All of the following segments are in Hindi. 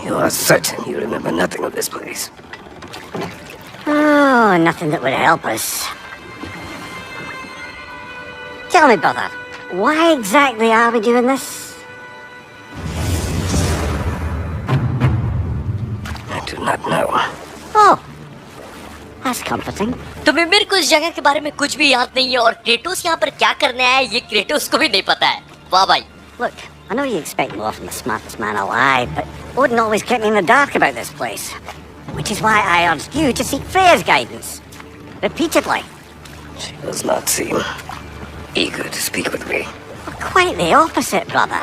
You are certain you remember nothing of this place? Oh, nothing that would help us. Tell me, brother, why exactly are we doing this? I do not know. Oh, that's comforting. तुम्हें मेरे को इस जगह के बारे में कुछ भी याद नहीं है और क्रेटोस यहाँ पर क्या करने आया ये क्रेटोस को भी नहीं पता है। वाह भाई। Look, I know you expect more from the smartest man alive, but Odin always kept me in the dark about this place. Which is why I urged you to seek Freya's guidance. Repeatedly. She does not seem eager to speak with me. Well, quite the opposite, brother.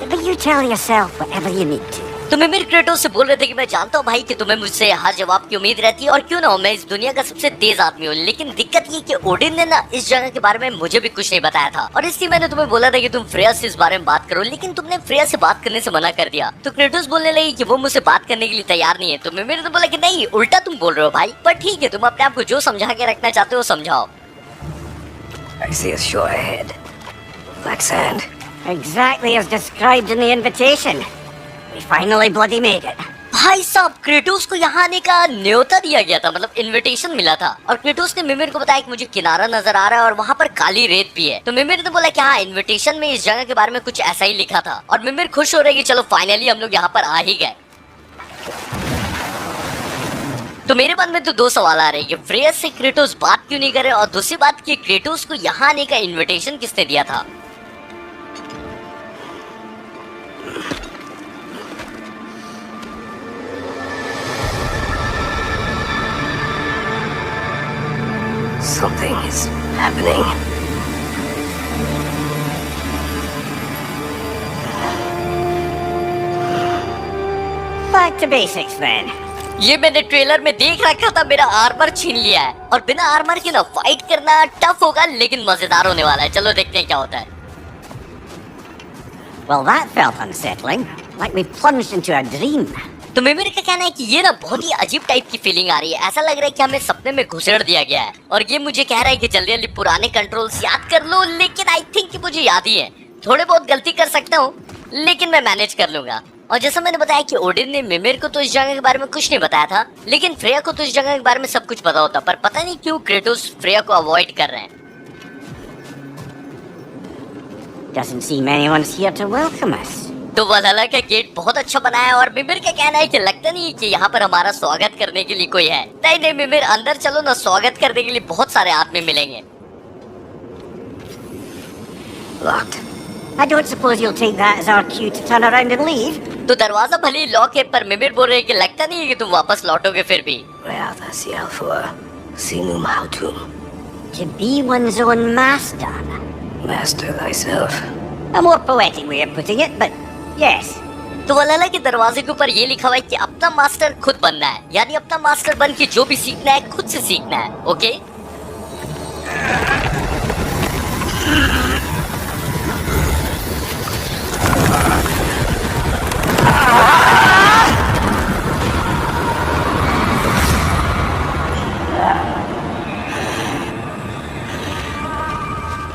But you tell yourself whatever you need to. तुम्हें मेरे क्रेटोस से बोल रहे थे कि मैं जानता हूँ भाई कि तुम्हें मुझसे हर जवाब की उम्मीद रहती है और क्यों ना हो मैं इस दुनिया का सबसे तेज आदमी हूँ, लेकिन दिक्कत ये कि ओडिन ने ना इस जगह के बारे में मुझे भी कुछ नहीं बताया था और इसलिए मैंने तुम्हें बोला था कि तुम फ्रेया से इस बारे में बात करो, लेकिन तुमने फ्रेया से बात करने से मना कर दिया। तो क्रेटोस बोलने लगी कि वो मुझसे बात करने के लिए तैयार नहीं है। तुम्हें मेरे तो बोला कि नहीं, उल्टा तुम बोल रहे हो भाई, पर ठीक है, तुम अपने आप को जो समझा के रखना चाहते हो समझाओ। I see a shore ahead. Black sand. Exactly as described in the invitation. We finally bloody made it. भाई साहब, क्रेटोस को यहाँ आने का न्योता दिया गया था, मतलब इनविटेशन मिला था और क्रेटोस ने मिमिर को बताया कि मुझे किनारा नजर आ रहा है और वहाँ पर काली रेत भी है। तो मिमिर ने बोला कि हाँ, इनविटेशन में इस जगह के बारे में कुछ ऐसा ही लिखा था और मिमिर खुश हो रही कि चलो फाइनली हम लोग यहाँ पर आ ही गए। तो मेरे मन में तो दो सवाल आ रहे हैं कि फ्रेया से क्रेटोस बात क्यों नहीं करे और दूसरी बात कि क्रेटोस को यहाँ आने का इन्विटेशन किसने दिया था। Something is happening. Back to basics then. ये मैंने ट्रेलर में देख रखा था, मेरा आर्मर छीन लिया है और बिना आर्मर के ना फाइट करना टफ होगा लेकिन मजेदार होने वाला है। चलो देखते हैं क्या होता है। Well, that felt unsettling. Like we plunged into a dream. तो मेरे का कहना है कि ये ना बहुत ही अजीब टाइप की फीलिंग आ रही है, ऐसा लग रहा है कि हमें सपने में घुसेड़ दिया गया है और ये मुझे कह रहा है कि जल्दी जल्दी पुराने कंट्रोल्स याद कर लो, लेकिन आई थिंक कि मुझे याद ही है। थोड़े बहुत गलती कर सकता हूँ लेकिन मैं मैनेज कर लूंगा। और जैसा मैंने बताया कि ओडिन ने मिमिर को तो इस जगह के बारे में कुछ नहीं बताया था, लेकिन फ्रेया को तो इस जगह के बारे में सब कुछ पता होता, पर पता नहीं क्यों क्रेटोस फ्रेया को अवॉइड कर रहे हैं। Doesn't seem anyone's here to welcome us. तो वलहला का गेट बहुत अच्छा बना है और मिमिर का कहना है कि लगता नहीं है कि यहाँ पर हमारा स्वागत करने के लिए कोई है। नहीं नहीं मिमिर, अंदर चलो ना, स्वागत करने के लिए बहुत सारे आदमी मिलेंगे। Locked. I don't suppose you'll take that as our cue to turn around and leave. तो दरवाजा भले ही लॉक है पर मिमिर बोल रहे हैं कि लगता नहीं है कि तुम वापस लौटोगे फिर भी। Reatha Sialfua, Sinum Hautum. To be one's own master. Master thyself. A more poetic way of putting it, but yes. तो वलहला के दरवाजे के ऊपर ये लिखा हुआ है कि अपना मास्टर खुद बनना है, यानी अपना मास्टर बन के जो भी सीखना है खुद से सीखना है। Okay,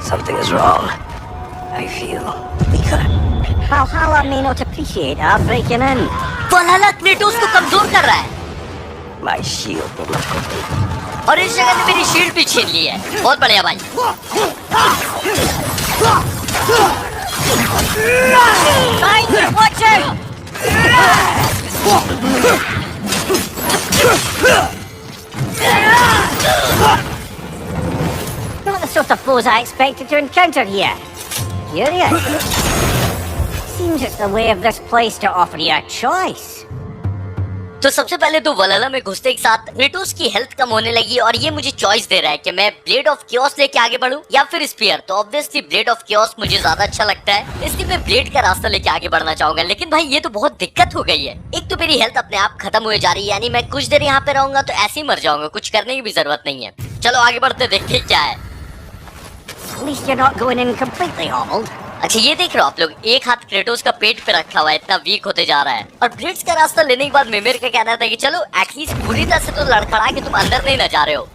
Something is wrong. I feel weaker. Valhalla may not appreciate our breaking in. Valhalla Kratos को कमजोर कर रहा है My shield will not complete. और इस जगह ने मेरी शील्ड भी छीन ली है। बहुत बढ़िया भाई। Watch out! Not the sort of foes I expected to encounter here. Curious. Seems it's the way of this place to offer you a choice. तो सबसे पहले तो वलहला में घुसते एक साथ क्रेटोस की हेल्थ कम होने लगी और ये मुझे चॉइस दे रहा है कि मैं ब्लेड ऑफ क्योस लेके आगे बढ़ूं या फिर स्पीयर। तो ऑब्वियसली ब्लेड ऑफ क्योस मुझे ज्यादा अच्छा लगता है, इसलिए मैं ब्लेड का रास्ता लेके आगे बढ़ना चाहूंगा। लेकिन भाई ये तो बहुत दिक्कत हो गई है। एक तो मेरी हेल्थ अपने आप खत्म हुए जा रही है, यानी मैं कुछ देर यहाँ पे रहूंगा तो ऐसे ही मर जाऊंगा, कुछ करने की भी जरूरत नहीं है। चलो आगे बढ़ते, देखते क्या है। At least you're not going in completely hobbled. अच्छा ये देख रहे हो आप लोग, एक हाथ क्रेटोस का पेट पे रखा हुआ है, इतना वीक होते जा रहा है। और ब्लिट्ज का रास्ता लेने के बाद मिमिर का कहना था कि चलो एटलीस्ट पूरी तरह से तो लड़खड़ा के तुम अंदर नहीं न जा रहे हो।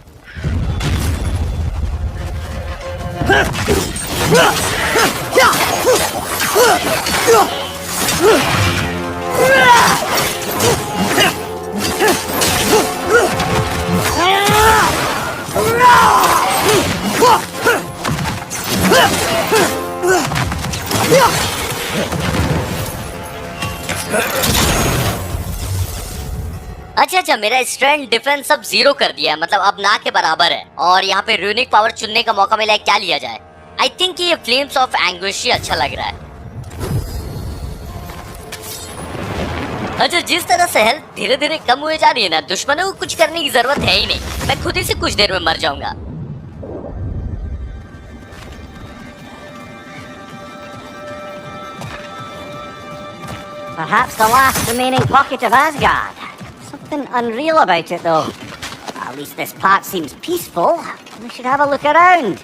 अच्छा, मेरा स्ट्रेंथ डिफेंस सब 0 कर दिया है, मतलब अब ना के बराबर है। और यहाँ पे रूनिक पावर चुनने का मौका मिला है, क्या लिया जाए? आई थिंक ये फ्लेम्स ऑफ एंग्विश ही अच्छा लग रहा है। अच्छा, जिस तरह से हेल्थ धीरे धीरे कम हुए जा रही है ना, दुश्मनों को कुछ करने की जरूरत है ही नहीं, मैं खुद ही से कुछ देर में मर जाऊंगा। Perhaps the last remaining pocket of Asgard. Something unreal about it, though. At least this part seems peaceful. We should have a look around.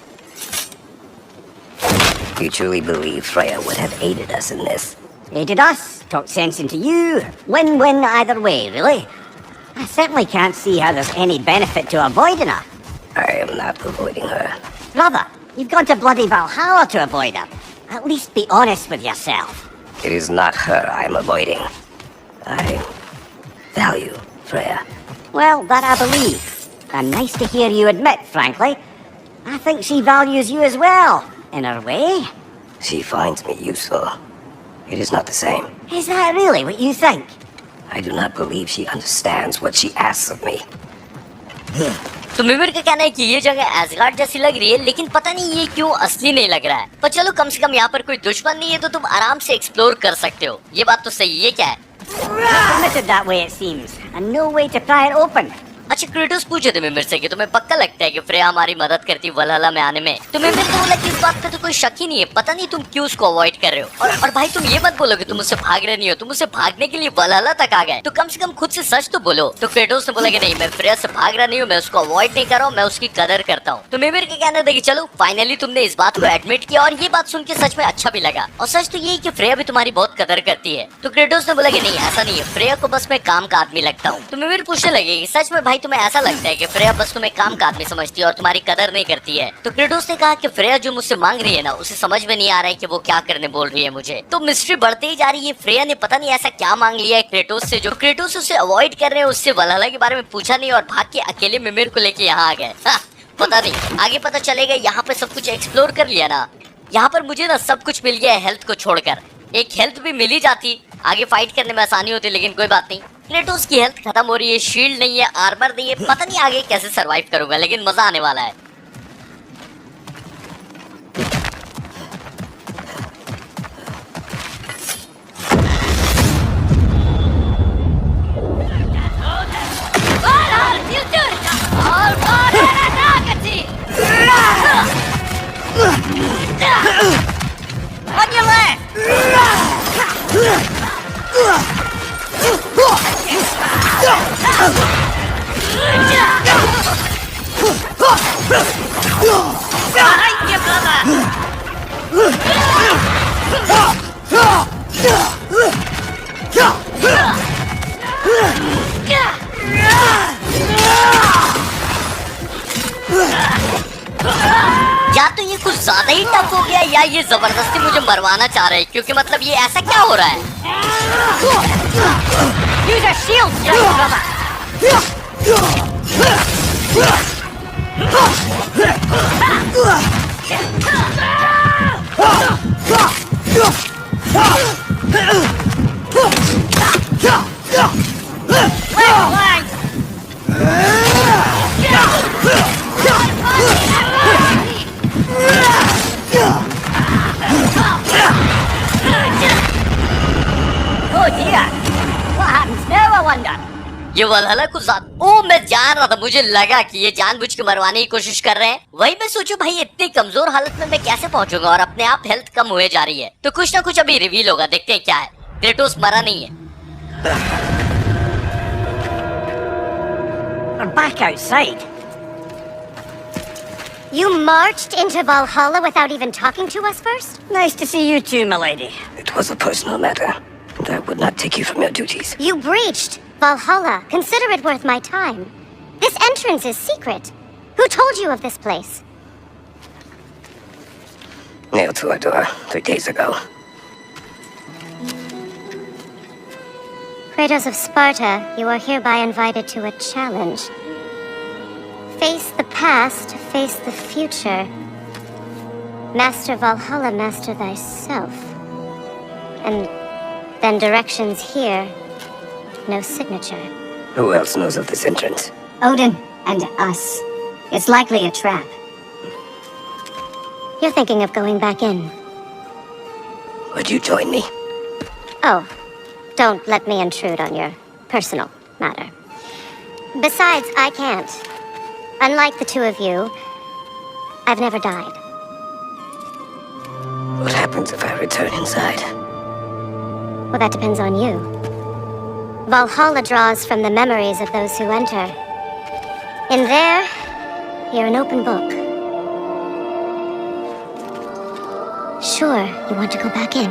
You truly believe Freya would have aided us in this? Aided us, talked sense into you. Win-win either way, really. I certainly can't see how there's any benefit to avoiding her. I am not avoiding her. Brother, you've gone to bloody Valhalla to avoid her. At least be honest with yourself. It is not her I am avoiding. I value Freya. Well, that I believe. And nice to hear you admit, frankly. I think she values you as well, in her way. She finds me useful. It is not the same. Is that really what you think? I do not believe she understands what she asks of me. तो मिमिर का कहना है कि ये जगह एसगार्ड जैसी लग रही है, लेकिन पता नहीं ये क्यों असली नहीं लग रहा है। पर चलो, कम से कम यहाँ पर कोई दुश्मन नहीं है, तो तुम आराम से एक्सप्लोर कर सकते हो। ये बात तो सही है। क्या है? Permitted that way it seems, and no way to pry it open. अच्छा, क्रेटोस पूछे थे मिमिर से कि तुम्हें पक्का लगता है कि फ्रेया हमारी मदद करती वलहला में आने में? तो मिमिर को बोला कि इस बात पे तो कोई शक ही नहीं है, पता नहीं तुम क्यों उसको अवॉइड कर रहे हो। और भाई, तुम ये मत बोलो कि तुम उससे भाग रहे नहीं हो, तुम उससे भागने के लिए वलहला तक आ गए, तो कम से कम खुद से सच तो बोलो। तो क्रेटोस ने बोला कि नहीं, मैं फ्रेया से भाग रहा नहीं हूँ, मैं उसको अवॉइड नहीं कर रहा हूँ, मैं उसकी कदर करता हूँ। तो मिमिर के कहना था कि चलो, फाइनली तुमने इस बात को एडमिट किया, और ये बात सुन के सच में अच्छा भी लगा। और सच तो ये कि फ्रेया भी तुम्हारी बहुत कदर करती है। तो क्रेटोस ने बोला कि नहीं, ऐसा नहीं है, फ्रेया को बस मैं काम का आदमी लगता हूँ। तो मिमिर पूछने लगे कि सच में भाई तुम्हें ऐसा लगता है कि फ्रेया बस तुम्हें काम का आदमी समझती है और तुम्हारी कदर नहीं करती है? तो क्रेटोस ने कहा कि फ्रेया जो मुझसे मांग रही है ना, उसे समझ में नहीं आ रहा है कि वो क्या करने बोल रही है मुझे। तो मिस्ट्री बढ़ते ही जा रही है। फ्रेया ने पता नहीं ऐसा क्या मांग लिया है क्रेटोस से, जो क्रेटोस उसे अवॉइड कर रहे हैं, उससे वलहला के बारे में पूछा नहीं और भाग के अकेले मिमिर को लेके यहाँ आ गए। पता नहीं, आगे पता चलेगा। यहाँ पे सब कुछ एक्सप्लोर कर लिया ना, यहाँ पर मुझे ना सब कुछ मिल गया है हेल्थ को छोड़कर। एक हेल्थ भी मिल ही जाती, आगे फाइट करने में आसानी होती, लेकिन कोई बात नहीं। क्रेटोस की हेल्थ खत्म हो रही है, शील्ड नहीं है, आर्मर नहीं है, पता नहीं आगे कैसे सरवाइव करूंगा, लेकिन मजा आने वाला है। On your left! Behind you, या तो ये कुछ ज्यादा ही टफ हो गया, या ये जबरदस्ती मुझे मरवाना चाह रहे हैं, क्योंकि मतलब ये ऐसा क्या हो रहा है? Use a shield strike, brother! Oh dear! What happens now, I wonder? ये वलहला कुछ ज्यादा। ओ, मैं जान रहा था, मुझे लगा कि ये जानबूझ के मरवाने की कोशिश कर रहे हैं। वही मैं सोचूं भाई, इतनी कमजोर हालत में मैं कैसे पहुंचूंगा, और अपने आप हेल्थ कम हुए जा रही है। तो कुछ ना कुछ अभी रिवील होगा, देखते हैं क्या है। क्रेटोस मरा नहीं है। We're back outside. You marched into Valhalla without even talking to us first? Nice to see you too, milady. It was a personal matter, and I would not take you from your duties. You breached Valhalla. Consider it worth my time. This entrance is secret. Who told you of this place? Nailed to a door 3 days ago. Kratos of Sparta, you are hereby invited to a challenge. Face the past, face the future. Master Valhalla, master thyself. And then directions here, no signature. Who else knows of this entrance? Odin and us. It's likely a trap. You're thinking of going back in. Would you join me? Oh, don't let me intrude on your personal matter. Besides, I can't. Unlike the two of you, I've never died. What happens if I return inside? Well, that depends on you. Valhalla draws from the memories of those who enter. In there, you're an open book. Sure, you want to go back in.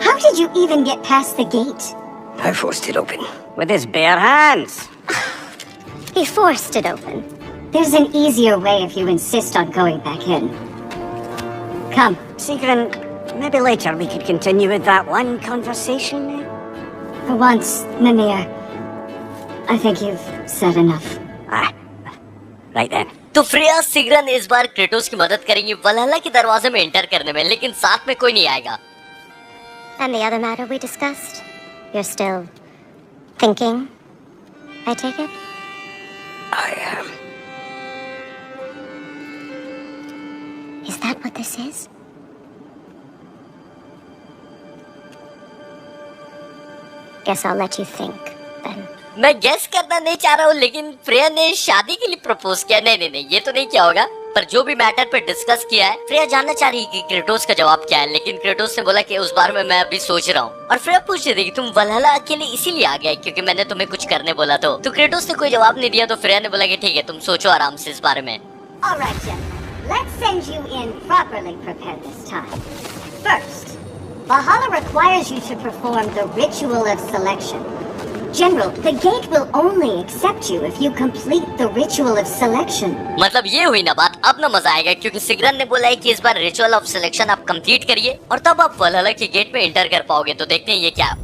How did you even get past the gate? I forced it open. With his bare hands. He forced it open. There's an easier way if you insist on going back in. Come. Sigrun, maybe later we could continue with that one conversation. For once, Mimir, I think you've said enough. Ah, right then. तो फ्रेया सिग्रन इस बार क्रेटोस की मदद करेंगी वलहल्ला के दरवाजे में एंटर करने में, लेकिन साथ में कोई नहीं आएगा. And the other matter we discussed? You're still thinking, I take it? I am. Is that what this is? Guess I'll let you think, then. मैं गेस करना नहीं चाह रहा हूँ, लेकिन फ्रेया ने शादी के लिए प्रपोज किया. नहीं, ये तो नहीं किया होगा. पर जो भी मैटर पे डिस्कस किया है, फ्रेया जानना चाह रही है कि क्रेटोस का जवाब क्या है, लेकिन क्रेटोस ने बोला कि उस बारे में मैं अभी सोच रहा हूँ. और फ्रेया पूछ रही थी कि तुम वलहल्ला अकेले इसीलिए आ गए क्योंकि मैंने तुम्हें कुछ करने बोला. तो क्रेटोस ने कोई जवाब नहीं दिया, तो फ्रेया ने बोला कि ठीक है, तुम सोचो आराम से इस बारे में. All right, gentlemen. Let's send you in properly prepared this time. First, Valhalla requires you to perform the ritual of selection. General, the gate will only accept you if you complete the ritual of selection. मतलब ये हुई ना बात. अब ना मजा आएगा क्योंकि सिग्रन ने बोला है कि इस बार रिचुअल ऑफ सिलेक्शन आप कंप्लीट करिए और तब आप वलहल्ला के गेट में एंटर कर पाओगे. तो देखते हैं ये क्या.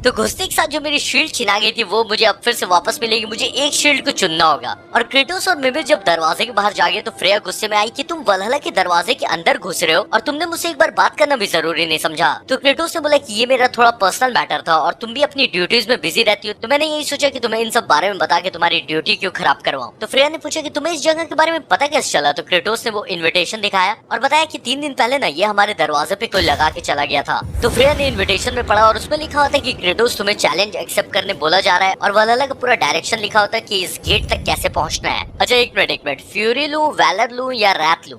तो घुसते के साथ जो मेरी शील्ड छिना गई थी वो मुझे अब फिर से वापस मिलेगी. मुझे एक शील्ड को चुनना होगा. और क्रेटोस और मिमिर जब दरवाजे के बाहर जागे तो फ्रेया गुस्से में आई कि तुम वलहल्ला के दरवाजे के अंदर घुस रहे हो और तुमने मुझसे एक बार बात करना भी जरूरी नहीं समझा. तो क्रेटोस ने बोला कि ये मेरा थोड़ा पर्सनल मैटर था और तुम भी अपनी ड्यूटीज में बिजी रहती हो, तो मैंने यही सोचा कि तुम्हें इन सब बारे में बता के तुम्हारी ड्यूटी क्यों खराब करवाऊं. तो फ्रेया ने पूछा कि तुम्हें इस जगह के बारे में पता कैसे चला. तो क्रेटोस ने वो इन्विटेशन दिखाया और बताया कि 3 दिन पहले ना ये हमारे दरवाजे पे कोई लगा के चला गया था. तो फ्रेया ने इन्विटेशन में पढ़ा और उसमें लिखा होता है कि क्रेटोस तुम्हें चैलेंज एक्सेप्ट करने बोला जा रहा है और वलहल्ला का पूरा डायरेक्शन लिखा होता है कि इस गेट तक कैसे पहुंचना है. अच्छा एक मिनट, फ्यूरी लूं, वैलर लूं या रैथ लूं.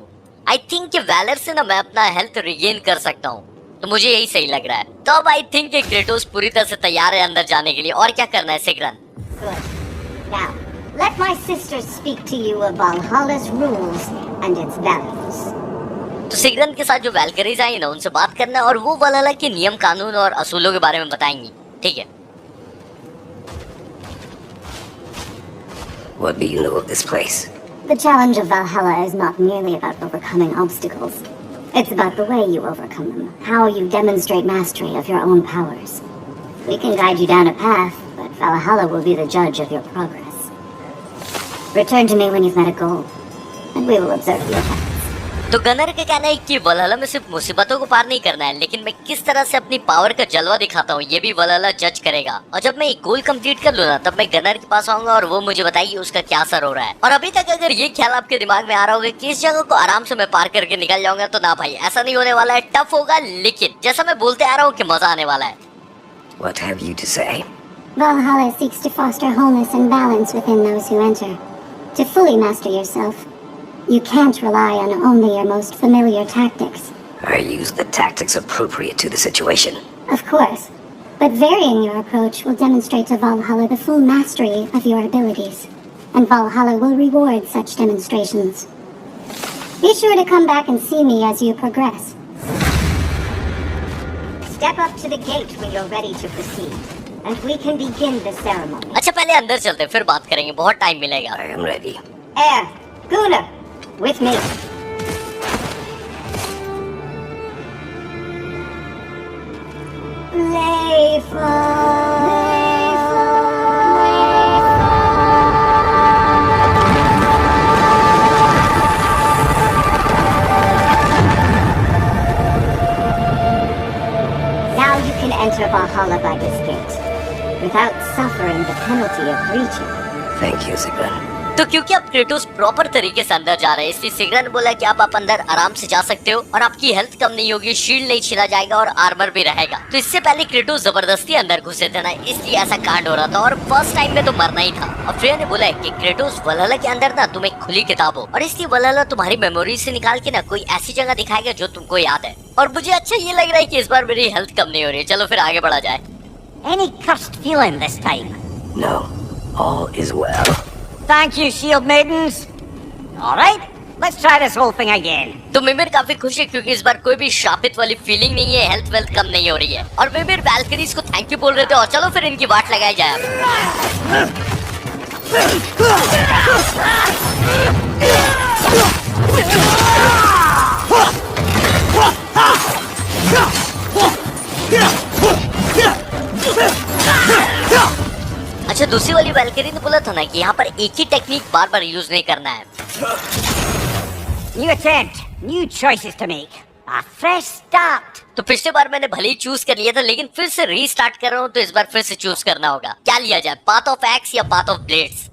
आई थिंक कि वैलर से ना मैं अपना हेल्थ रिगेन कर सकता हूँ, तो मुझे यही सही लग रहा है. तो अब आई थिंक कि क्रेटोस पूरी तरह से तैयार है अंदर जाने के लिए. और क्या करना है सिग्रन? Good. Now, let my sisters speak to you of Valhalla's rules and its values. तो सिग्रन के साथ जो वैल्करीज आई ना उनसे बात करना और वो वलहल्ला के नियम कानून और असूलों के बारे में बताएंगी. ठीक है. What do you know of this place? The challenge of Valhalla is not merely about overcoming obstacles. It's about the way you overcome them, how you demonstrate mastery of your own powers. We can guide you down a path, but Valhalla will be the judge of your progress. Return to me when you've met a goal, and we will observe the effects. तो गनर का कहना है कि वलहल्ला में सिर्फ मुसीबतों को पार नहीं करना है, लेकिन मैं किस तरह से अपनी पावर का जलवा दिखाता हूँ ये भी वलहल्ला जज करेगा. और जब मैं एक गोल कंप्लीट कर लूँ ना तब मैं गनर के पास आऊंगा और वो मुझे बताएगी उसका क्या असर हो रहा है. और अभी तक अगर ये ख्याल आपके दिमाग में आ रहा होगा कि इस जगह को आराम से मैं पार करके निकल जाऊंगा, तो ना भाई ऐसा नहीं होने वाला है. टफ होगा, लेकिन जैसा मैं बोलते आ रहा हूँ कि मजा आने वाला है. What have you to say? Valhalla seeks to foster wholeness and balance within those who enter. To fully master yourself, you can't rely on only your most familiar tactics. I use the tactics appropriate to the situation. Of course, but varying your approach will demonstrate to Valhalla the full mastery of your abilities, and Valhalla will reward such demonstrations. Be sure to come back and see me as you progress. Step up to the gate when you're ready to proceed, and we can begin the ceremony. अच्छा पहले अंदर चलते हैं, फिर बात करेंगे, बहुत टाइम मिलेगा. I am ready. Air, Gunnar, with me. Now you can enter Valhalla by this gate, without suffering the penalty of breaching. Thank you, Sigrun. तो क्योंकि अब क्रेटोस प्रॉपर तरीके से अंदर जा रहे हैं, इसलिए सिग्रा ने बोला कि आप अंदर आराम से जा सकते हो और आपकी हेल्थ कम नहीं होगी, शील्ड नहीं छिना जाएगा और आर्मर भी रहेगा। तो इससे पहले क्रेटोस जबरदस्ती अंदर घुसे थे ना, इसलिए ऐसा कांड हो रहा था और फर्स्ट टाइम में तो मरना ही था। और फ्रेया ने बोला कि क्रेटोस वलहला के अंदर ना तुम एक खुली किताब हो और इसलिए वलहला तुम्हारी मेमोरी से निकाल के ना कोई ऐसी जगह दिखाएगा जो तुमको याद है। और मुझे अच्छा ये लग रहा है कि इस बार मेरी हेल्थ कम नहीं हो रही है। चलो फिर आगे बढ़ा जाए। Any cursed feeling this time? No, all is well. Thank you, shield maidens. All right, let's try this whole thing again. तो मिमिर काफी खुश है क्योंकि इस बार कोई भी शापित वाली फीलिंग नहीं है, हेल्थ वेल्थ कम नहीं हो रही है। और मिमिर वैल्करीज को थैंक यू बोल रहे थे और चलो फिर इनकी वाट लगाई जाए। अच्छा, दूसरी वाली वैल्करी ने बोला था ना कि यहाँ पर एक ही टेक्निक बार बार यूज नहीं करना है। New attempt, new choices to make. A fresh start. तो पिछले बार मैंने भले ही चूज कर लिया था लेकिन फिर से रीस्टार्ट कर रहा हूँ, तो इस बार फिर से चूज करना होगा। क्या लिया जाए, पाथ ऑफ एक्स या path of blades?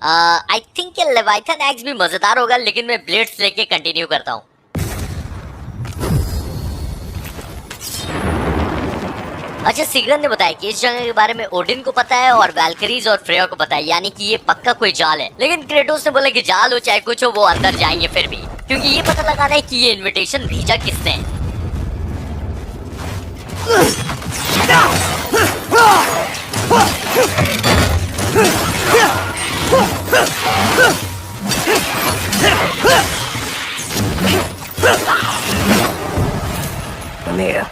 I think ये लेवाइथन एक्स भी मजेदार होगा लेकिन मैं ब्लेड्स लेके कंटिन्यू करता हूँ। अच्छा, सिग्रन ने बताया कि इस जगह के बारे में ओडिन को पता है और वैल्करीज और फ्रेया को पता है, यानी कि ये पक्का कोई जाल है। लेकिन क्रेटोस ने बोला कि जाल हो चाहे कुछ हो वो अंदर जाएंगे फिर भी, क्योंकि ये पता लगाना है कि ये इनविटेशन भेजा किसने। Amir,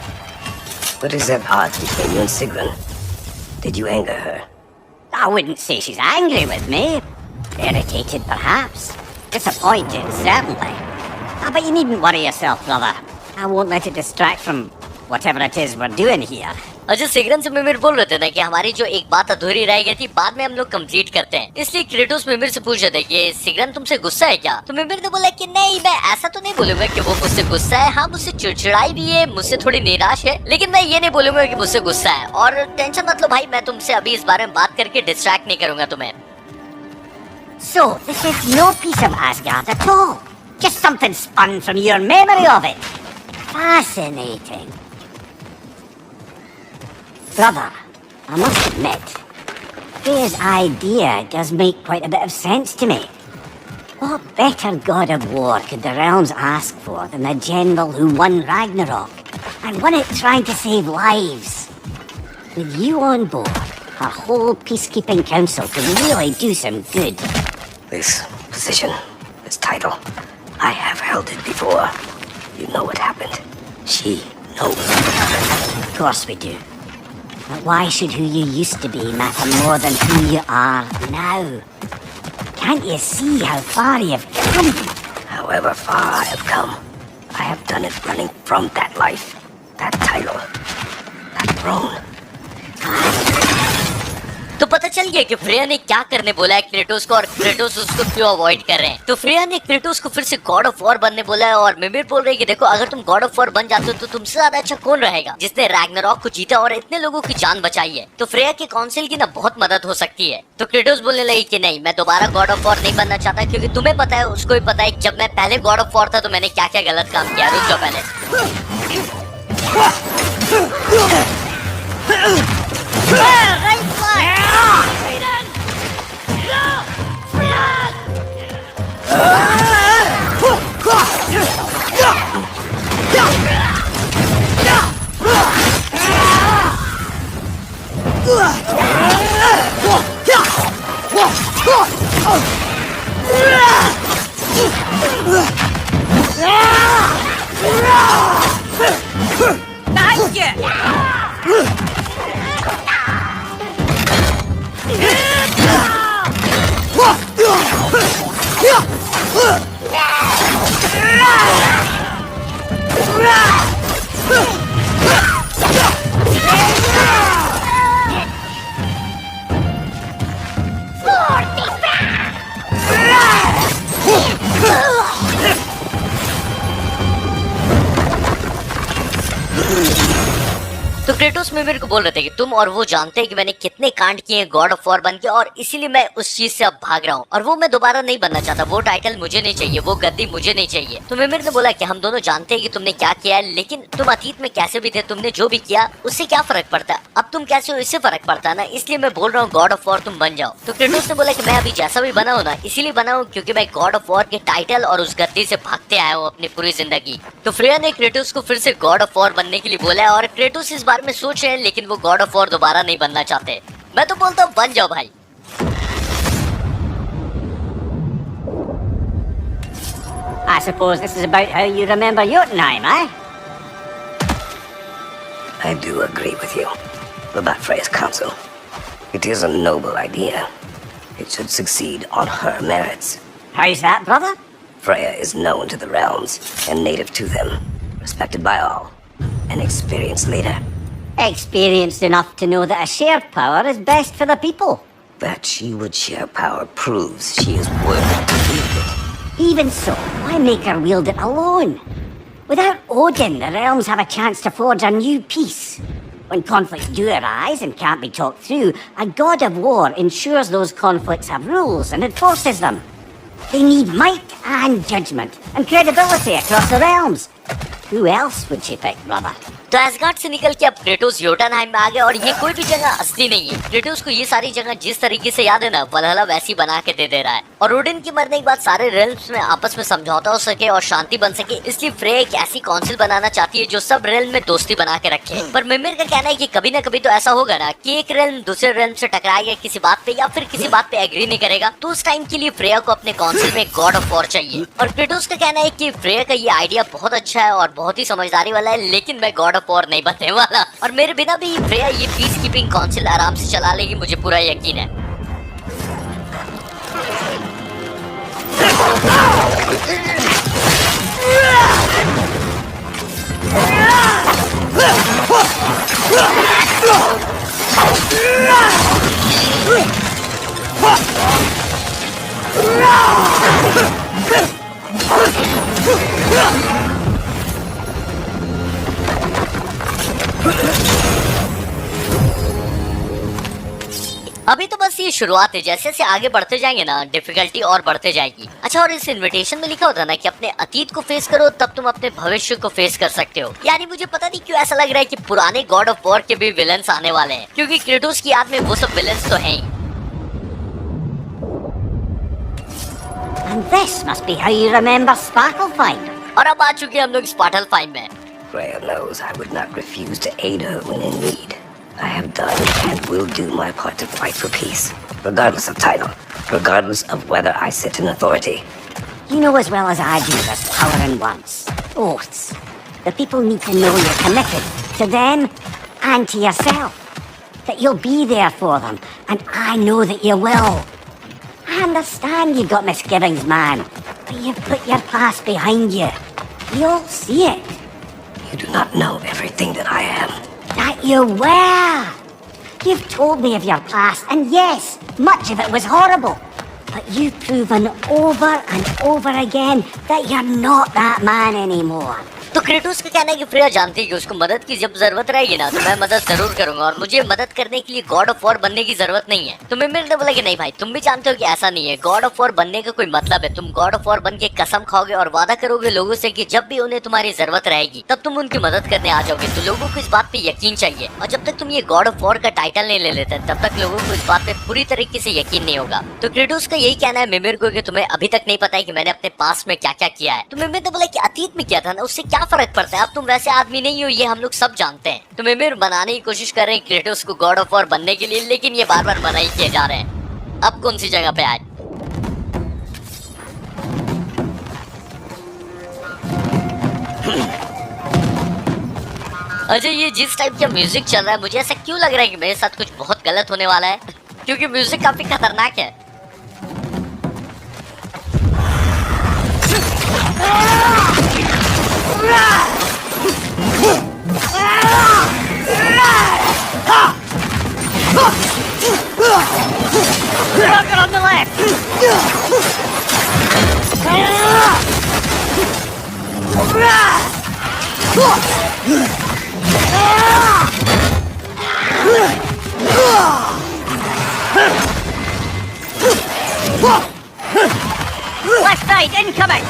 what is at odds between you and Sigrun? Did you anger her? I wouldn't say she's angry with me. Irritated, perhaps. Disappointed, certainly. But you needn't worry yourself, brother. I won't let it distract from whatever it is we're doing here. अच्छा, सिग्रन से मिमिर बोल रहे थे ना कि हमारी जो एक बात अधूरी रह गई थी बाद में हम लोग कंप्लीट करते हैं, इसलिए क्रेटोस मिमिर से पूछ रहे थे कि सिग्रन तुमसे गुस्सा है क्या? तो मिमिर ने बोला कि नहीं, मैं ऐसा तो नहीं बोलूंगा कि वो मुझसे गुस्सा है। हाँ, मुझसे चिड़चिड़ाई भी है, मुझसे थोड़ी निराश है, लेकिन मैं ये नहीं बोलूंगा कि मुझसे गुस्सा है। और टेंशन मत लो भाई, मैं तुमसे अभी इस बारे में बात करके डिस्ट्रैक्ट नहीं करूंगा तुम्हें। So, this is no piece of Asgard at all. Just something spun from your memory of it. Fascinating. Brother, I must admit, Freya's idea does make quite a bit of sense to me. What better god of war could the realms ask for than the general who won Ragnarok, and won it trying to save lives? With you on board, our whole peacekeeping council could really do some good. This position, this title, I have held it before. You know what happened. She knows what happened. Of course we do. But why should who you used to be matter more than who you are now? Can't you see how far you've come? However far I have come, I have done it running from that life, that title, that throne. तो पता चल गया कि फ्रेया ने क्या करने बोला है क्रेटोस को और क्रेटोस उसको क्यों अवॉइड कर रहे हैं। तो फ्रेया ने क्रेटोस को फिर से गॉड ऑफ वॉर बनने बोला है और मिमिर बोल रही है कि देखो, अगर तुम गॉड ऑफ वॉर बन जाते हो तो तुमसे ज्यादा अच्छा कौन रहेगा जिसने रैग्नारॉक को जीता और इतने लोगों की जान बचाई है। तो फ्रेया के काउंसिल की ना बहुत मदद हो सकती है। तो क्रेटोस बोलने लगी कि नहीं, मैं दोबारा गॉड ऑफ वॉर नहीं बनना चाहता, क्योंकि तुम्हें पता है, उसको भी पता है जब मैं पहले गॉड ऑफ वॉर था तो मैंने क्या क्या गलत काम किया। रुक जाओ पहले। Yeah! क्रेटोस मिमिर को बोल रहे थे कि तुम और वो जानते हैं कि मैंने कितने कांड किए हैं गॉड ऑफ वॉर बन के, और इसीलिए मैं उस चीज से अब भाग रहा हूँ और वो मैं दोबारा नहीं बनना चाहता। वो टाइटल मुझे नहीं चाहिए, वो गद्दी मुझे नहीं चाहिए। तो मिमिर ने बोला कि हम दोनों जानते हैं कि तुमने क्या किया है, लेकिन तुम अतीत में कैसे भी थे, तुमने जो भी किया उससे क्या फर्क पड़ता है, अब तुम कैसे हो इससे फर्क पड़ता है ना, इसलिए मैं बोल रहा हूँ गॉड ऑफ वॉर तुम बन जाओ। तो क्रेटोस ने बोला कि मैं अभी जैसा भी बना हूँ ना, इसीलिए बना हूँ क्योंकि मैं गॉड ऑफ वॉर के टाइटल और उस गद्दी से भागते आया हूँ अपनी पूरी जिंदगी। तो फ्रेया ने क्रेटोस को फिर से गॉड ऑफ वॉर बनने के लिए बोला है और क्रेटोस इस बारे में सोच रहे हैं, लेकिन वो गॉड ऑफ वॉर दोबारा नहीं बनना चाहते। मैं तो बोलता हूँ बन जाओ भाई। I suppose this is about how you remember Jotunheim, eh? I do agree with you about Freya's counsel. It is a noble idea. It should succeed on her merits. How's that, brother? Freya is known to the realms and native to them, respected by all, an experienced leader. Experienced enough to know that a shared power is best for the people. That she would share power proves she is worthy to wield it. Even so, why make her wield it alone? Without Odin, the realms have a chance to forge a new peace. When conflicts do arise and can't be talked through, a god of war ensures those conflicts have rules and enforces them. They need might and judgment and credibility across the realms. Who else would she pick, brother? तो एसगार्ड से निकल के अब क्रेटोस जोटनहाइम में आ गए और ये कोई भी जगह असली नहीं है। क्रेटोस को ये सारी जगह जिस तरीके से याद है ना, वल्हला वैसी बना के दे रहा है। और ओडिन की मरने के बाद सारे रेल्म्स में आपस में समझौता हो सके और शांति बन सके, इसलिए फ्रेया एक ऐसी काउंसिल बनाना चाहती है जो सब रेल्म में दोस्ती बना के रखे। पर मिमिर का कहना है कि कभी ना कभी तो ऐसा होगा ना कि एक रेल्म दूसरे रेल्म से टकराएगा किसी बात पे या फिर किसी बात पे एग्री नहीं करेगा, तो उस टाइम के लिए फ्रेया को अपने काउंसिल में गॉड ऑफ वॉर चाहिए। और क्रेटोस का कहना है कि फ्रेया का ये आइडिया बहुत अच्छा है और बहुत ही समझदारी वाला है, लेकिन मैं गॉड ऑफ वॉर नहीं बनने वाला और मेरे बिना भी फ्रेया ये पीस कीपिंग काउंसिल आराम से चला लेगी, मुझे पूरा यकीन है। अभी तो बस ये शुरुआत है, जैसे जैसे आगे बढ़ते जाएंगे ना डिफिकल्टी और बढ़ते जाएगी। अच्छा, और इस इनविटेशन में लिखा होता है ना कि अपने अतीत को फेस करो तब तुम अपने भविष्य को फेस कर सकते हो। यानी मुझे पता नहीं क्यों ऐसा लग रहा है कि पुराने गॉड ऑफ वॉर के भी विलन्स आने वाले हैं, क्योंकि क्रेटोस की याद में वो सब विलन्स तो हैं ही। And this must be how you remember Sparklefind. और अब आ चुके हैं हम लोग स्पार्टलफाइन में। Freya knows I would not refuse to aid her when in need. I have done and will do my part to fight for peace, regardless of title, regardless of whether I sit in authority. You know as well as I do there's power in words. Oaths. The people need to know you're committed to them and to yourself. That you'll be there for them, and I know that you will. I understand you've got misgivings, man, but you've put your past behind you. You'll see it. You do not know everything that I am. That you were. You've told me of your past, and yes, much of it was horrible. But you've proven over and over again that you're not that man anymore. तो क्रेटोस का कहना है कि फ्रेया जानती है कि उसको मदद की जब जरूरत रहेगी ना तो मैं मदद जरूर करूंगा और मुझे मदद करने के लिए गॉड ऑफ वॉर बनने की जरूरत नहीं है। तो मिमिर ने बोला कि नहीं भाई, तुम भी जानते हो कि ऐसा नहीं है, गॉड ऑफ वॉर बनने का कोई मतलब है। तुम गॉड ऑफ वॉर बन के कसम खाओगे और वादा करोगे लोगों से कि जब भी उन्हें तुम्हारी जरूरत रहेगी तब तुम उनकी मदद करने आ जाओगे। तो लोगों को इस बात पे यकीन चाहिए और जब तक तुम ये गॉड ऑफ वॉर का टाइटल नहीं ले लेते तब तक लोगों को इस बात पे पूरी तरीके से यकीन नहीं होगा। तो क्रेटोस का यही कहना है मिमिर को कि तुम्हें अभी तक नहीं पता है कि मैंने अपने पास में क्या क्या किया है। तो मिमिर ने बोला कि अतीत में किया था ना, उससे क्या फर्क पड़ता है, अब तुम वैसे आदमी नहीं हो, ये हम लोग सब जानते हैं। तो मिमिर बनाने की कोशिश कर रहे हैं क्रेटोस को गॉड ऑफ वॉर बनने के लिए, लेकिन ये बार बार मना ही किए जा रहे हैं। अब कौन सी जगह पे आए? अच्छा, ये जिस टाइप का म्यूजिक चल रहा है मुझे ऐसा क्यों लग रहा है कि मेरे साथ कुछ बहुत गलत होने वाला है क्योंकि म्यूजिक काफी खतरनाक है। Rocket on the left! Left side incoming!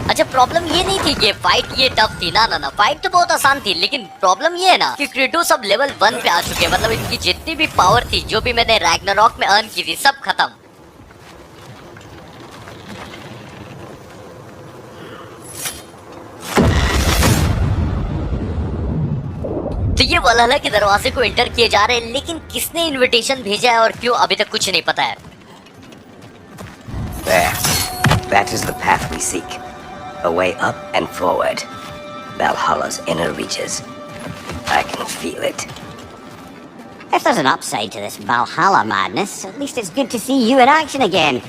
अच्छा, प्रॉब्लम ये नहीं थी कि फाइट ये टफ थी, ना ना ना, फाइट तो बहुत आसान थी, लेकिन प्रॉब्लम ये है ना कि क्रेटोस अब लेवल 1 पे आ चुके हैं। मतलब इनकी जितनी भी पावर थी, जो भी मैंने रैग्नारॉक में अर्न की थी, सब खत्म। तो ये वल्हला के दरवाजे को एंटर किए जा रहे हैं, लेकिन किसने इनविटेशन भेजा है और क्यों, अभी तक कुछ नहीं पता है। There. That is the path we seek. A way up and forward. Valhalla's inner reaches. I can feel it. If there's an upside to this Valhalla madness, at least it's good to see you in action again.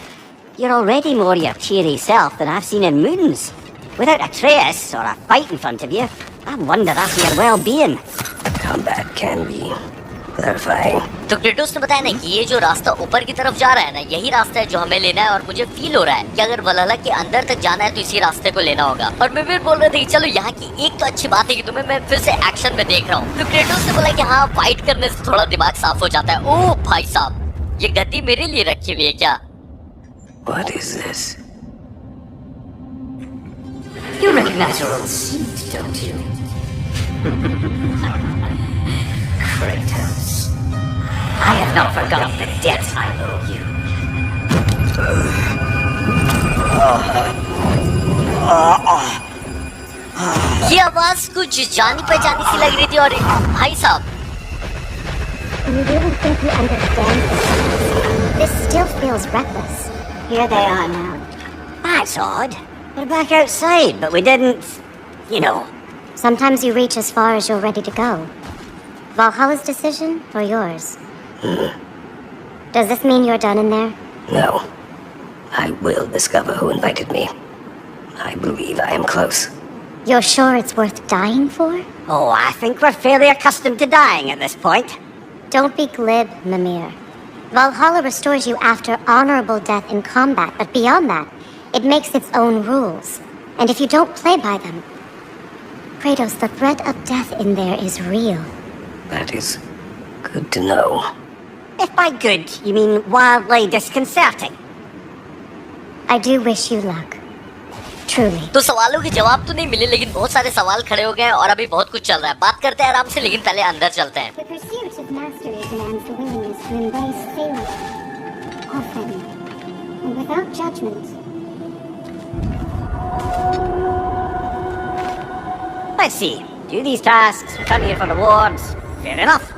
You're already more your cheery self than I've seen in moons. Without Atreus or a fight in front of you, I wonder after your well-being. Combat can be clarifying. तो क्रेटोस ने बताया ना कि ये जो रास्ता ऊपर की तरफ जा रहा है ना, यही रास्ता है जो हमें लेना है, और मुझे फील हो रहा है कि अगर वल्हला के अंदर तक जाना है तो इसी रास्ते को लेना होगा। और मैं फिर बोल रहे थे कि चलो यहाँ की एक तो अच्छी बात है कि तुम्हें मैं फिर से एक्शन में देख रहा हूँ। तो क्रेटोस ने बोला कि हाँ, फाइट करने से थोड़ा दिमाग साफ हो जाता है। ओह भाई साहब, ये गद्दी मेरे लिए रखी हुई है क्या? What is this? You recognize your old seat, don't you? Kratos. I have not forgotten the debt I owe you. ये आवाज कुछ जानी पहचानी सी लग रही थी। और भाई साहब, You really think you understand this? This still feels reckless. Here they are now. That's odd. We're back outside, but we didn't, you know. Sometimes you reach as far as you're ready to go. Valhalla's decision or yours? Does this mean you're done in there? No. I will discover who invited me. I believe I am close. You're sure it's worth dying for? Oh, I think we're fairly accustomed to dying at this point. Don't be glib, Mimir. Valhalla restores you after honorable death in combat, but beyond that, it makes its own rules. And if you don't play by them, Kratos, the threat of death in there is real. That is good to know. If by good, you mean wildly disconcerting. I do wish you luck. Truly. तो सवालों के जवाब तो नहीं मिले, लेकिन बहुत सारे सवाल खड़े हो गए और अभी बहुत कुछ चल रहा है। बात करते हैं आराम से, लेकिन पहले अंदर चलते हैं। The pursuit of mastery demands the willingness to embrace failure, often, and without judgment. Let's see. Do these tasks, come here for rewards. Fair enough.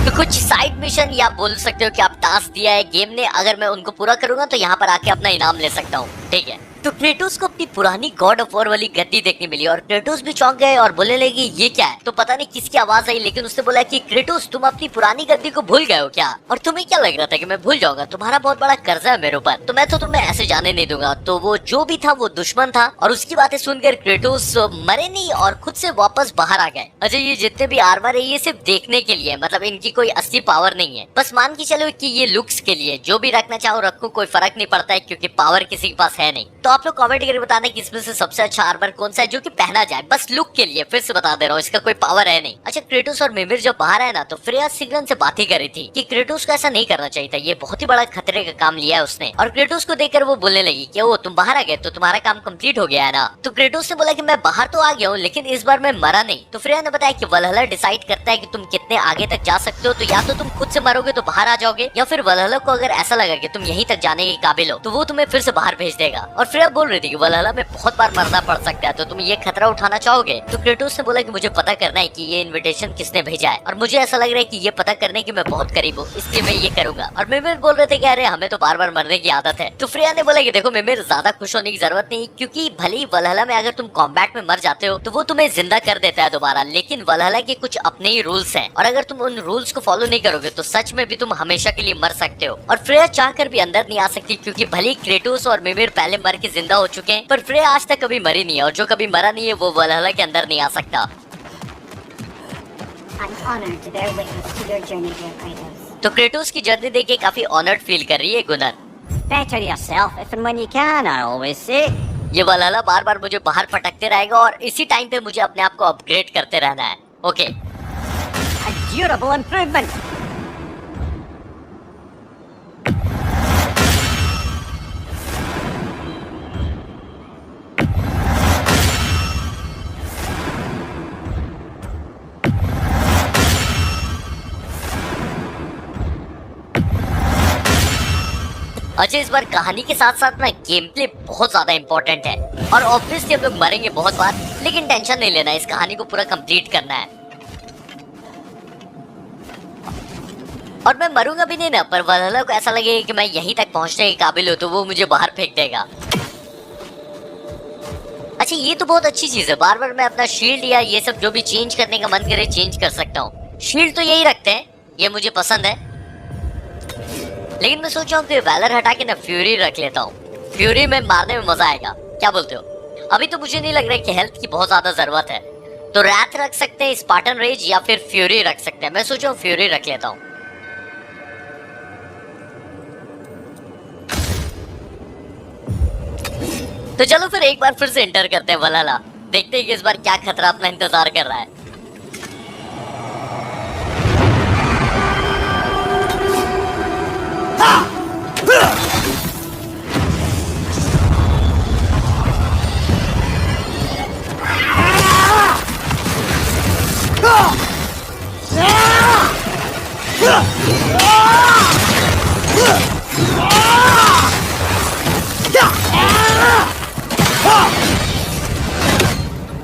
तो कुछ साइड मिशन या बोल सकते हो कि आप टास्क दिया है गेम ने, अगर मैं उनको पूरा करूंगा तो यहाँ पर आके अपना इनाम ले सकता हूँ। ठीक है, तो क्रेटोस को अपनी पुरानी गॉड ऑफ वॉर वाली गद्दी देखने मिली और क्रेटोस भी चौंक गए और बोलने लगे ये क्या है। तो पता नहीं किसकी आवाज आई, लेकिन उसने बोला कि क्रेटोस तुम अपनी पुरानी गद्दी को भूल गए हो क्या? और तुम्हें क्या लग रहा था कि मैं भूल जाऊंगा? तुम्हारा बहुत बड़ा कर्जा है मेरे ऊपर, तो मैं तो तुम्हें ऐसे जाने नहीं दूंगा। तो वो जो भी था वो दुश्मन था, और उसकी बातें सुनकर क्रेटोस मरे नहीं और खुद से वापस बाहर आ गए। अच्छा, ये जितने भी आर्मर है ये सिर्फ देखने के लिए, मतलब इनकी कोई असली पावर नहीं है, बस मान के चलो कि ये लुक्स के लिए, जो भी रखना चाहो रखो, कोई फर्क नहीं पड़ता है, क्योंकि पावर किसी के पास है नहीं। तो आप लोग कमेंट करके बताना कि इसमें से सबसे अच्छा आर्मर कौन सा है जो कि पहना जाए, बस लुक के लिए। फिर से बता दे रहा हूँ, इसका कोई पावर है नहीं। अच्छा, क्रेटोस और मिमिर जब बाहर आए ना, तो फ्रेया सिग्नल से बातें कर रही थी कि क्रेटोस को ऐसा नहीं करना चाहिए था, ये बहुत ही बड़ा खतरे का काम लिया है उसने। और क्रेटोस को देखकर वो बोलने लगी कि ओ तुम बाहर आ गए तो तुम्हारा काम कंप्लीट हो गया है ना। तो क्रेटोस ने बोला कि मैं बाहर तो आ गया हूँ, लेकिन इस बार मैं मरा नहीं। तो फ्रेया ने बताया कि वल्हला डिसाइड करता है कि तुम कितने आगे तक जा सकते हो, तो या तो तुम खुद से मरोगे तो बाहर आ जाओगे, या फिर वल्हला को अगर ऐसा लगा कि तुम यहीं तक जाने के काबिल हो तो वो तुम्हें फिर से बाहर भेज देगा। मिलेगा। और फ्रेया बोल रही थी कि वलहला में बहुत बार मरना पड़ सकता है, तो तुम ये खतरा उठाना चाहोगे? तो क्रेटोस ने बोला कि मुझे पता करना है कि ये इनविटेशन किसने भेजा है, और मुझे ऐसा लग रहा है कि ये पता करने की मैं बहुत करीब हूँ, इसलिए मैं ये करूंगा। और मिमिर बोल रहे थे कि अरे हमें तो बार बार मरने की आदत है। तो फ्रेया ने बोला कि देखो मिमिर, ज्यादा खुश होने की जरूरत नहीं, क्योंकि भले ही वलहला में अगर तुम कॉम्बैट में मर जाते हो तो वो तुम्हें जिंदा कर देता है दोबारा, लेकिन वलहला के कुछ अपने ही रूल्स हैं, और अगर तुम उन रूल्स को फॉलो नहीं करोगे तो सच में भी तुम हमेशा के लिए मर सकते हो। और फ्रेया चाहकर भी अंदर नहीं आ सकती, क्योंकि भले क्रेटोस और मिमिर पहले मर के जिंदा हो चुके हैं, पर फ्रेया आज तक कभी मरी नहीं है, और जो कभी मरा नहीं है वो वलहला के अंदर नहीं आ सकता। I'm honored to bear witness to your journey, dear Kratos. तो क्रेटोस की जर्नी देख के काफी ऑनर्ड फील कर रही है गुनर। Better yourself if and when you can, I always say. ये वलहला बार बार मुझे बाहर पटकते रहेगा, और इसी टाइम पे मुझे अपने आप को अपग्रेड करते रहना है। Okay, A durable improvement. अच्छा, इस बार कहानी के साथ साथ ना गेम प्ले बहुत ज्यादा इंपॉर्टेंट है, और ऑब्वियसली हम लोग मरेंगे बहुत बार, लेकिन टेंशन नहीं लेना, इस कहानी को पूरा कंप्लीट करना है। और मैं मरूंगा भी नहीं ना, पर वलहला को ऐसा लगेगा कि मैं यहीं तक पहुंचने के काबिल हूं, तो वो मुझे बाहर फेंक देगा। अच्छा, ये तो बहुत अच्छी चीज है, बार बार मैं अपना शील्ड या ये सब जो भी चेंज करने का मन करे चेंज कर सकता हूँ। शील्ड तो यही रखते हैं, ये मुझे पसंद है, लेकिन मैं सोच रहा हूँ कि वैलर हटा के ना फ्यूरी रख लेता हूँ। फ्यूरी में मारने में मजा आएगा, क्या बोलते हो? अभी तो मुझे नहीं लग रहा है कि हेल्थ की बहुत ज्यादा जरूरत है, तो रैथ रख सकते हैं, स्पार्टन रेज या फिर फ्यूरी रख सकते हैं। मैं सोच रहा हूँ फ्यूरी रख लेता हूँ। तो चलो फिर एक बार फिर से एंटर करते हैं वलहला, देखते हैं कि इस बार क्या खतरा अपना इंतजार कर रहा है।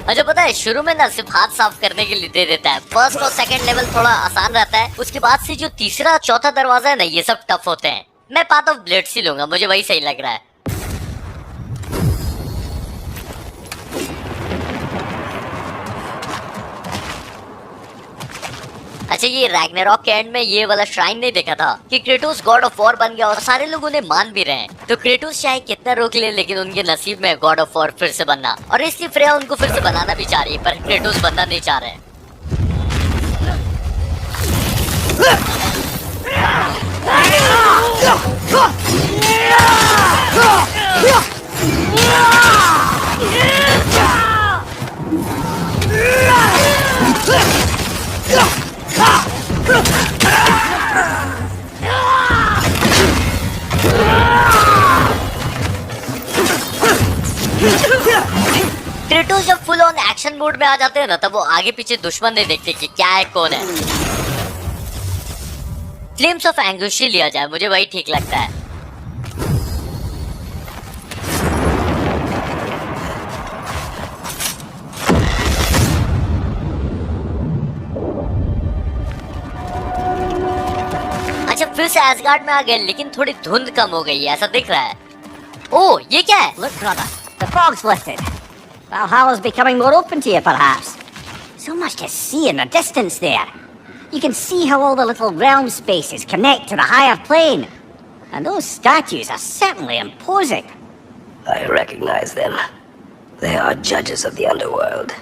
अच्छा, पता है शुरू में ना सिर्फ हाथ साफ करने के लिए दे देता है। फर्स्ट और सेकंड लेवल थोड़ा आसान रहता है, उसके बाद से जो तीसरा चौथा दरवाजा है ना, ये सब टफ होते हैं। मैं पाथ ऑफ ब्लेड्स ही लूंगा, मुझे वही सही लग रहा है। अच्छा, ये रैग्नारॉक के एंड में ये वाला श्राइन नहीं देखा था कि क्रेटोस गॉड ऑफ वॉर बन गया, और सारे लोग उन्हें मान भी रहे हैं। तो क्रेटोस चाहे कितना रोक ले, लेकिन उनके नसीब में गॉड ऑफ वॉर फिर से बनना, और इसलिए फ्रेया उनको फिर से बनाना भी चाह रही है, पर क्रेटोस बनना नहीं चाह रहे हैं। क्रेटोस जब फुल ऑन एक्शन मोड में आ जाते हैं ना, तब वो आगे पीछे दुश्मन नहीं देखते कि क्या है कौन है। फ्लेम्स ऑफ एंग्विश लिया जाए, मुझे वही ठीक लगता है। अच्छा, फिर से एसगार्ड में आ गए, लेकिन थोड़ी धुंध कम हो गई है, ऐसा दिख रहा है। ओह, ये क्या है? Look, brother, the fog's lifted. Valhalla's becoming more open to you, perhaps. So much to see in the distance there. You can see how all the little realm spaces connect to the higher plane. And those statues are certainly imposing. I recognize them. They are judges of the underworld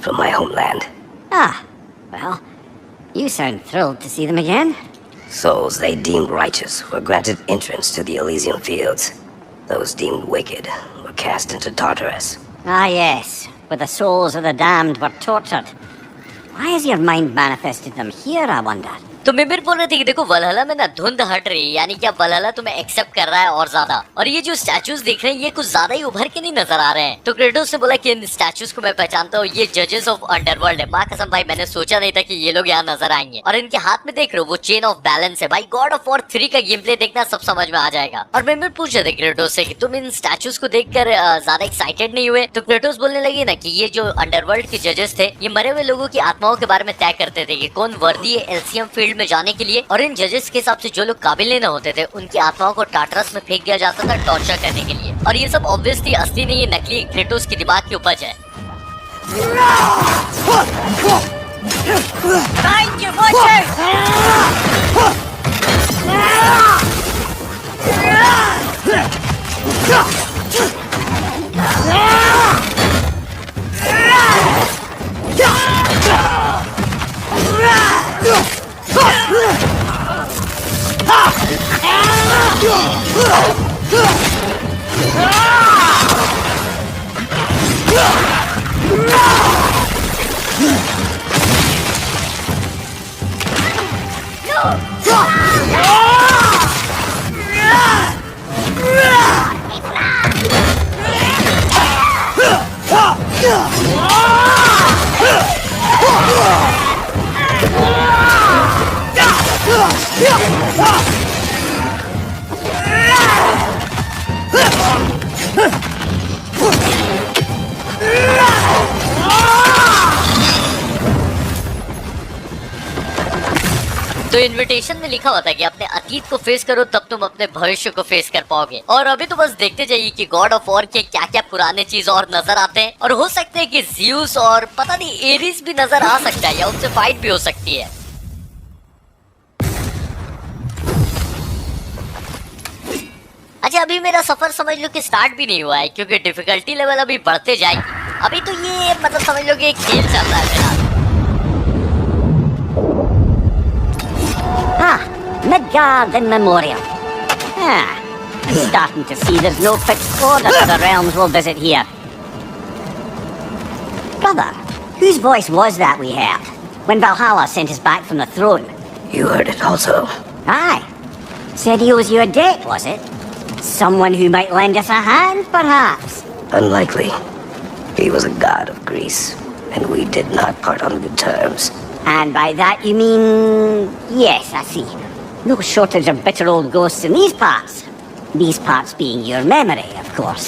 from my homeland. Ah, well, you sound thrilled to see them again. Souls they deemed righteous were granted entrance to the Elysian fields. Those deemed wicked were cast into Tartarus. Ah, yes, where the souls of the damned were tortured. Why has your mind manifested them here, I wonder? तो मिमिर बोल रहे थे कि देखो वलहला में ना धुंध हट रही है, यानी कि अब वलहला तुम्हें एक्सेप्ट कर रहा है और ज्यादा, और ये जो स्टैचूज दिख रहे हैं ये कुछ ज्यादा ही उभर के नहीं नजर आ रहे हैं। तो क्रेटोस ने बोला कि इन स्टैचूज को मैं पहचानता हूँ, ये जजेस ऑफ अंडरवर्ल्ड है। माँ कसम भाई मैंने सोचा नहीं था कि ये लोग यहाँ नजर आएंगे। और इनके हाथ में देख रहे हो वो चेन ऑफ बैलेंस है भाई। गॉड ऑफ वॉर 3 का गेम प्ले देखना सब समझ में आ जाएगा। और मिमिर पूछ रहे थे क्रेटोस से कि तुम इन स्टैचूज को देखकर ज्यादा एक्साइटेड नहीं हुए? तो क्रेटोस बोलने लगे ना कि ये जो अंडरवर्ल्ड के जजेस थे ये मरे हुए लोगों की आत्माओं के बारे में तय करते थे कि कौन वर्दी है एलसीएम फील्ड में जाने के लिए, और इन जजेस के हिसाब से जो लोग काबिल न होते थे उनकी आत्माओं को टाटरस में फेंक दिया जाता था टॉर्चर करने के लिए। और ये सब ऑब्वियसली असली नहीं, ये नकली क्रेटोस की दिमाग की उपज है। Thank you, Butcher! तो इनविटेशन में लिखा हुआ था कि अपने अतीत को फेस करो तब तुम अपने भविष्य को फेस कर पाओगे। और अभी तो बस देखते जाइए कि गॉड ऑफ वॉर के क्या क्या पुराने चीज और नजर आते हैं, और हो सकते हैं कि ज़्यूस और पता नहीं एरिस भी नजर आ सकता है या उनसे फाइट भी हो सकती है। अच्छा अभी मेरा सफर समझ लो कि स्टार्ट भी नहीं हुआ है, क्योंकि डिफिकल्टी लेवल अभी बढ़ते जाएगी। अभी तो ये मतलब समझ लो कि एक खेल चल रहा है फिलहाल। Midgard Memorial. I'm starting to see there's no fixed order for the realms we'll visit here. Brother, whose voice was that we heard when Valhalla sent us back from the throne? You heard it also. Aye. Said he owes you a debt, was it? Someone who might lend us a hand, perhaps? Unlikely. He was a god of Greece, and we did not part on good terms. And by that you mean... Yes, I see. No shortage of bitter old ghosts in these parts. These parts being your memory, of course.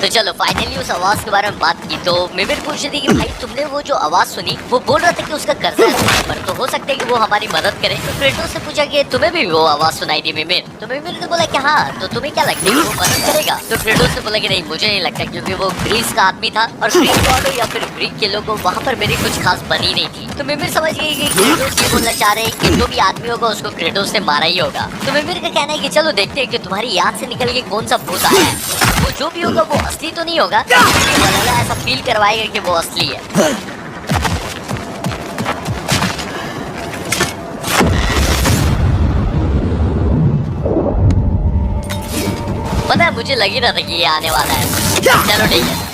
तो चलो फाइनली उस आवाज के बारे में बात की। तो मिमिर पूछ रही थी कि भाई तुमने वो जो आवाज सुनी वो बोल रहा था कि उसका कर्जा है तुम्हारे पर, तो हो सकता है कि वो हमारी मदद करे। तो क्रेटोस से पूछा कि तुम्हें भी वो आवाज सुनाई दी मिमिर? तो मिमिर ने बोला कि हाँ। तो तुम्हें क्या लगता है कि वो मदद करेगा? तो क्रेटोस ने बोला कि नहीं मुझे नहीं लगता, क्योंकि वो ग्रीस का आदमी था और ग्रीक गॉड या फिर ग्रीक के लोगों वहाँ पर मेरी कुछ खास बनी नहीं थी। तो मिमिर समझ गई कि क्रेटोस ये बोलना चाह रहे हैं कि जो भी आदमी होगा उसको क्रेटोस ने मारा ही होगा। तो मिमिर का कहना है कि चलो देखते हैं कि तुम्हारी याद से निकल के कौन सा भूत आया है। वो जो भी होगा वो असली तो नहीं होगा, ऐसा फील करवाएगा कि वो असली है। पता है मुझे लग ही रहा था कि ये आने वाला है। चलो ठीक है।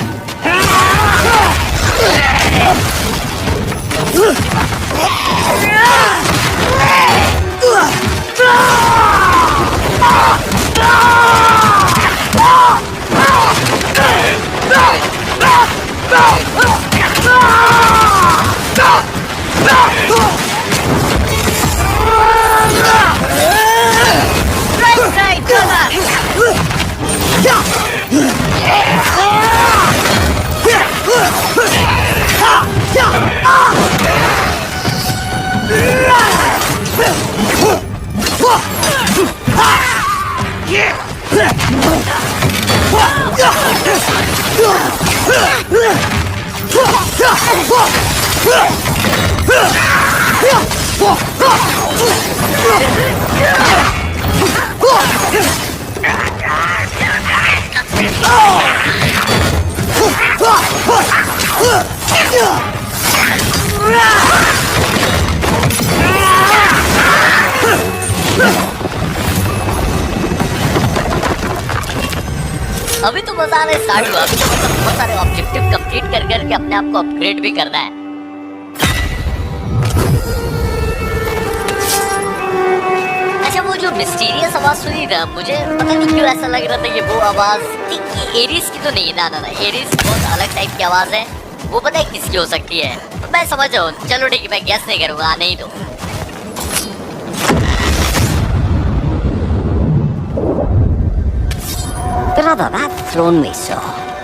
अभी तो मजा आना स्टार्ट हुआ। अभी तो मतलब बहुत सारे ऑब्जेक्टिव कंप्लीट कर करके अपने आप को अपग्रेड भी करना है। जो मिस्टीरियस आवाज सुनी ना, मुझे पता नहीं क्यों ऐसा लग रहा था कि वो आवाज ये एरिस की तो नहीं, ना एरिस बहुत अलग टाइप की आवाज है, वो पता है किसकी हो सकती है। मैं समझ जाऊँ, चलो ठीक है, मैं गैस नहीं करूंगा, आने ही दो। Brother, that throne we saw,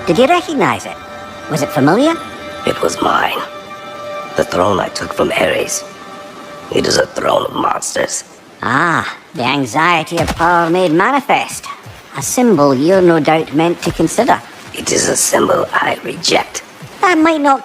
did you recognize it? Was it familiar? It was mine. The throne I took from Ares. It is a throne of monsters. Ah, the anxiety of power made manifest. A symbol you're no doubt meant to consider. It is a symbol I reject. That might not